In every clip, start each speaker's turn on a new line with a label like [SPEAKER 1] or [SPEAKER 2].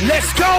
[SPEAKER 1] Let's go.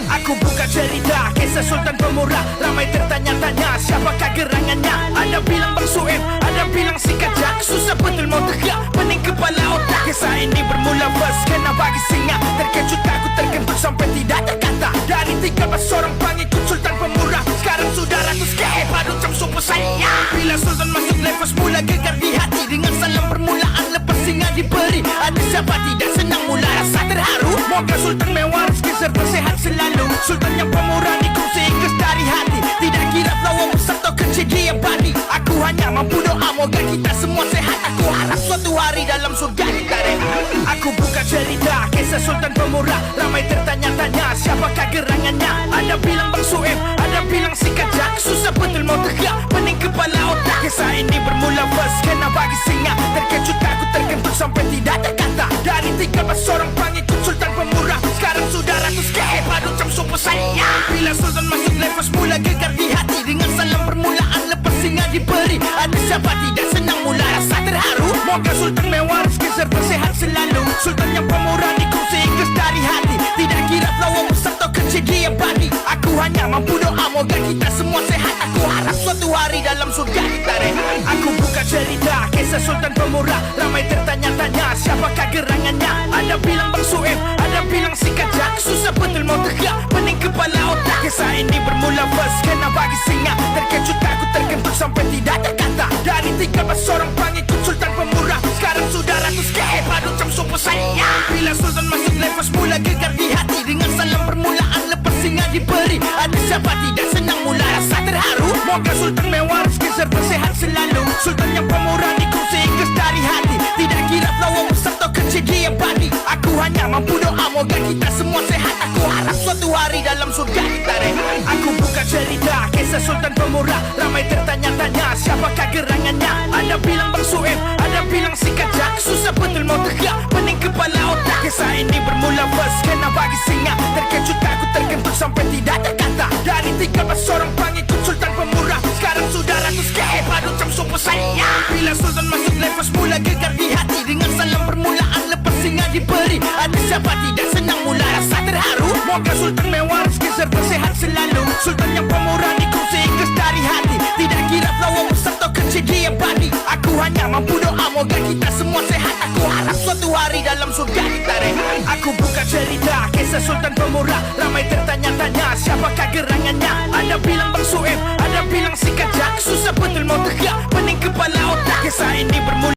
[SPEAKER 1] Aku buka cerita kisah Sultan Pemurah. Ramai tertanya-tanya siapakah gerangannya. Ada bilang Bang Sueb, ada bilang si Kajak. Susah betul mau tegak, pening kepala otak. Kisah ini bermula first kena bagi singa. Terkejut aku terkentut sampai tidak terkata. Dari 13 orang pengikut Sultan Pemurah, sekarang sudah ratus ke padu macam super saya. Bila Sultan masuk level mula gegar di hati. Dengan salam permulaan lepas singa diberi. Ada siapa tidak senang mula rasa terharu. Moga Sultan mewah rezeki serta sehat selalu. Sultan yang pemurah dikongsi ikhlas dari hati. Tidak kira lawan besar atau kecil dia badi. Aku hanya mampu doa moga kita semua sehat. Aku harap suatu hari dalam surga kita rehat. Aku buka cerita kisah Sultan Pemurah. Ramai tertanya-tanya siapakah gerangannya. Ada bilang Bang Sueb, ada bilang si Kajak. Susah betul mau tegak, pening kepala otak. Kisah ini bermula first kena bagi singa. Terkejut aku terkentut sampai tidak terkata. Dari 13 orang pengikut Sultan Pemurah, sekarang sudah ratus ke padu macam super saya. Bila Sultan masuk level mula gegar di hati. Dengan salam permulaan lepas singa diberi. Ada siapa tidak senang mula rasa terharu. Moga Sultan mewah rezeki serta sehat selalu. Sultan yang pemurah dikongsi ikhlas dari hati. Tidak kira lawan besar atau kecil dia badi. Aku hanya mampu doa moga kita semua sehat. Aku harap suatu hari dalam surga kita rehat. Aku buka cerita kisah Sultan Pemurah. Ramai tertanya-tanya siapakah gerangannya. Ada bilang Bang Sueb, ada bilang si Kajak. Susah betul mau tegak, pening kepala otak. Kisah ini bermula first kena bagi singa. Terkejut aku terkentut sampai tidak terkata. Dari 13 orang pengikut Sultan Pemurah, sekarang sudah ratus ke padu macam super saya. Bila Sultan masuk level mula gegar di hati. Dengan salam permulaan lepas singa diberi. Ada siapa tidak senang mula rasa terharu. Moga Sultan mewah rezeki serta sehat selalu. Sultan yang pemurah dikongsi ikhlas dari hati. Tidak kira lawan besar atau kecil dia badi. Aku hanya mampu doa moga kita semua sehat. Aku harap suatu hari dalam surga kita rehat. Aku buka cerita kisah Sultan Pemurah. Ramai tertanya-tanya siapakah gerangannya. Ada bilang Bang Sueb, ada bilang si Kajak. Susah betul mau tegak, pening kepala otak. Kisah ini bermula first kena bagi singa. Terkejut aku terkentut sampai tidak terkata. Dari 13 orang pengikut Sultan Pemurah, sekarang sudah ratus ke padu macam super saya. Bila Sultan masuk level mula gegar di hati. Dengan salam permulaan lepas singa diberi. Ada siapa tidak senang mula rasa terharu. Moga Sultan mewah rezeki serta sehat selalu. Sultan yang pemurah dikongsi ikhlas dari hati. Tidak kira lawan besar atau kecil dia badi. Aku hanya mampu doa moga kita semua sehat. Aku harap suatu hari dalam surga kita rehat. Aku buka cerita kisah Sultan Pemurah. Ramai tertanya-tanya siapakah gerangannya. Ada bilang Bang Sueb, ada bilang si Kajak. Susah betul mau tegak, pening kepala otak. Kisah ini bermula